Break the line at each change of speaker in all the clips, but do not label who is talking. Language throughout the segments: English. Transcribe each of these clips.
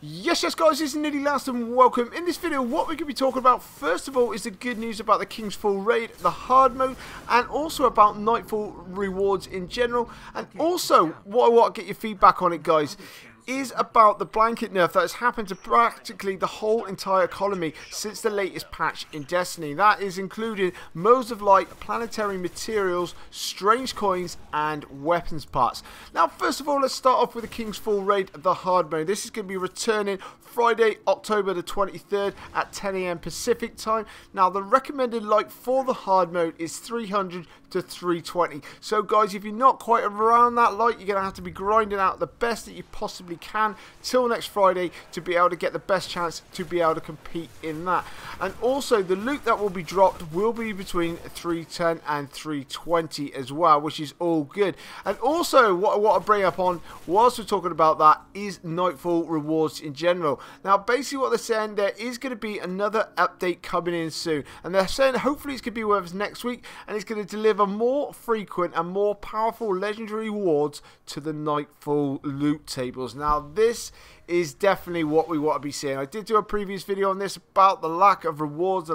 Yes guys, this is Niddy Last and welcome. In this video what we're going to be talking about first of all is the good news about the King's Fall raid, the hard mode, and also about Nightfall rewards in general, and also what I want to get your feedback on it guys is about the blanket nerf that has happened to practically the whole entire economy since the latest patch in Destiny. That is including modes of light, planetary materials, strange coins and weapons parts. Now first of all let's start off with the King's Fall raid, the hard mode. This is going to be returning Friday, October the 23rd at 10 AM Pacific time. Now the recommended light for the hard mode is 300 to 320. So guys, if you're not quite around that light, you're going to have to be grinding out the best that you possibly can till next Friday to be able to get the best chance to be able to compete in that. And also the loot that will be dropped will be between 310 and 320 as well, which is all good. And also what I want to bring up on whilst we're talking about that is Nightfall rewards in general. Now basically what they're saying, there is going to be another update coming in soon, and they're saying hopefully it's going to be with us next week, and it's going to deliver more frequent and more powerful legendary rewards to the Nightfall loot tables. Now this is definitely what we want to be seeing. I did do a previous video on this about the lack of rewards,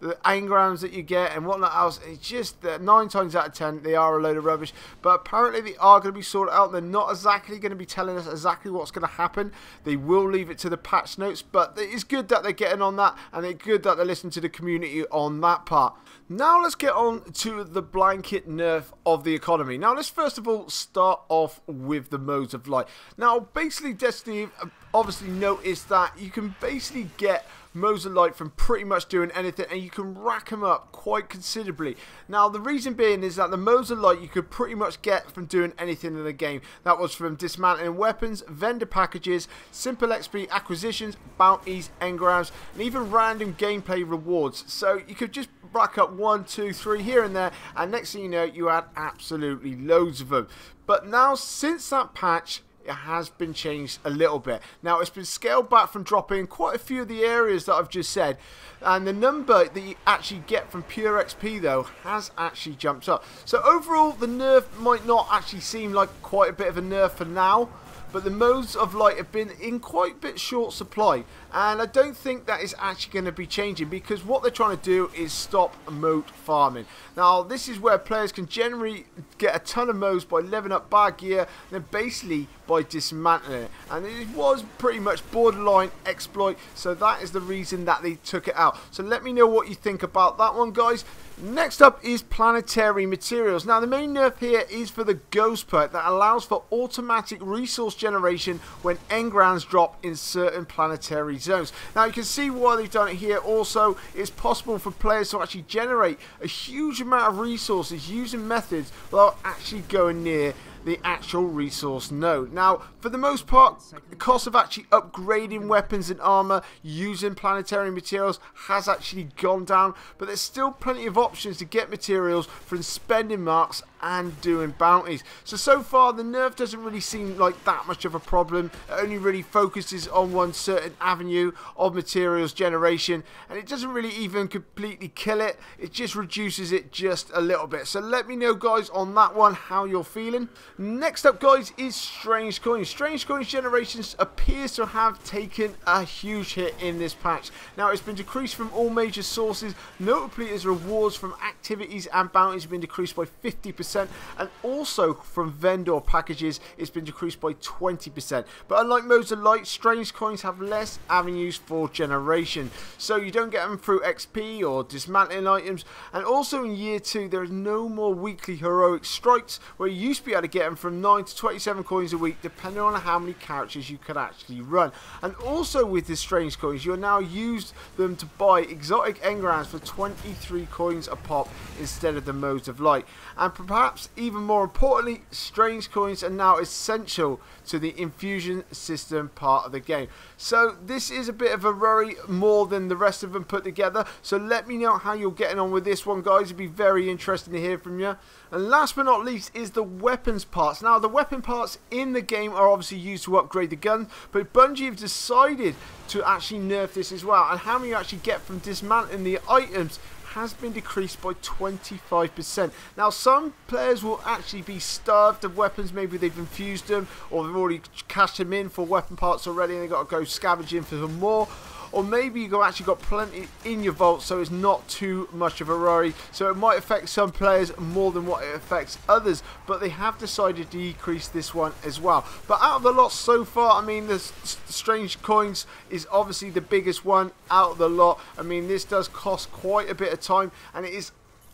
the engrams that you get and whatnot else. It's just that 9 times out of 10 they are a load of rubbish, but apparently they are going to be sorted out. They're not exactly going to be telling us exactly what's going to happen. They will leave it to the patch notes, but it's good that they're getting on that, and it's good that they're listening to the community on that part. Now let's get on to the blanket nerf of the economy. Now let's first of all start off with the modes of light. Now basically Destiny obviously noticed that you can basically get modes of light from pretty much doing anything, and you can rack them up quite considerably. Now the reason being is that the modes of light you could pretty much get from doing anything in the game. That was from dismantling weapons, vendor packages, simple XP acquisitions, bounties, engrams, and even random gameplay rewards. So you could just rack up 1, 2, 3 here and there, and next thing you know you had absolutely loads of them. But now since that patch, it has been changed a little bit. Now it's been scaled back from dropping quite a few of the areas that I've just said, and the number that you actually get from pure XP though has actually jumped up. So overall the nerf might not actually seem like quite a bit of a nerf for now, but the modes of light have been in quite a bit short supply, and I don't think that is actually going to be changing, because what they're trying to do is stop mote farming. Now this is where players can generally get a ton of modes by leveling up bad gear, and then basically by dismantling it, and it was pretty much borderline exploit, so that is the reason that they took it out. So let me know what you think about that one guys. Next up is planetary materials. Now the main nerf here is for the ghost perk that allows for automatic resource generation when engrams drop in certain planetary zones. Now you can see why they've done it here. Also, it's possible for players to actually generate a huge amount of resources using methods without actually going near the actual resource node. Now for the most part the cost of actually upgrading weapons and armor using planetary materials has actually gone down, but there's still plenty of options to get materials from spending marks and doing bounties. So far the nerf doesn't really seem like that much of a problem. It only really focuses on one certain avenue of materials generation, and it doesn't really even completely kill it. It just reduces it just a little bit. So let me know guys on that one how you're feeling. Next up guys is strange coins. Strange coins generations appears to have taken a huge hit in this patch. Now it's been decreased from all major sources, notably as rewards from activities and bounties have been decreased by 50%, and also from vendor packages it's been decreased by 20%. But unlike modes of light, strange coins have less avenues for generation, so you don't get them through XP or dismantling items. And also in year 2 there is no more weekly heroic strikes, where you used to be able to get them from 9 to 27 coins a week depending on how many characters you could actually run. And also with the strange coins you'll now use them to buy exotic engrams for 23 coins a pop instead of the modes of light. And perhaps even more importantly, strange coins are now essential to the infusion system part of the game. So this is a bit of a worry more than the rest of them put together, so let me know how you're getting on with this one guys. It'd be very interesting to hear from you. And last but not least is the weapons parts. Now the weapon parts in the game are obviously used to upgrade the gun, but Bungie have decided to actually nerf this as well, and how many you actually get from dismantling the items has been decreased by 25%. Now, some players will actually be starved of weapons. Maybe they've infused them, or they've already cashed them in for weapon parts already and they've got to go scavenging for some more. Or maybe you've actually got plenty in your vault, so it's not too much of a worry. So it might affect some players more than what it affects others, but they have decided to decrease this one as well. But out of the lot so far, I mean, the strange coins is obviously the biggest one out of the lot. I mean, this does cost quite a bit of time, and it is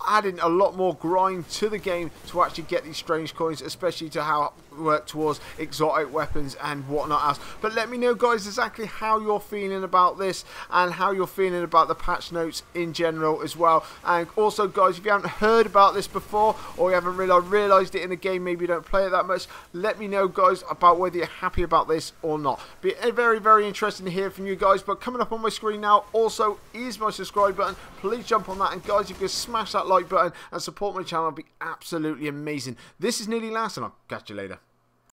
adding a lot more grind to the game to actually get these strange coins, especially to how work towards exotic weapons and whatnot else. But let me know, guys, exactly how you're feeling about this and how you're feeling about the patch notes in general as well. And also, guys, if you haven't heard about this before, or you haven't realised it in the game, maybe you don't play it that much, let me know, guys, about whether you're happy about this or not. Be very, very interesting to hear from you guys. But coming up on my screen now also is my subscribe button. Please jump on that, and guys, if you could smash that like button and support my channel, it'd be absolutely amazing. This is Nearly Last, and I'll catch you later.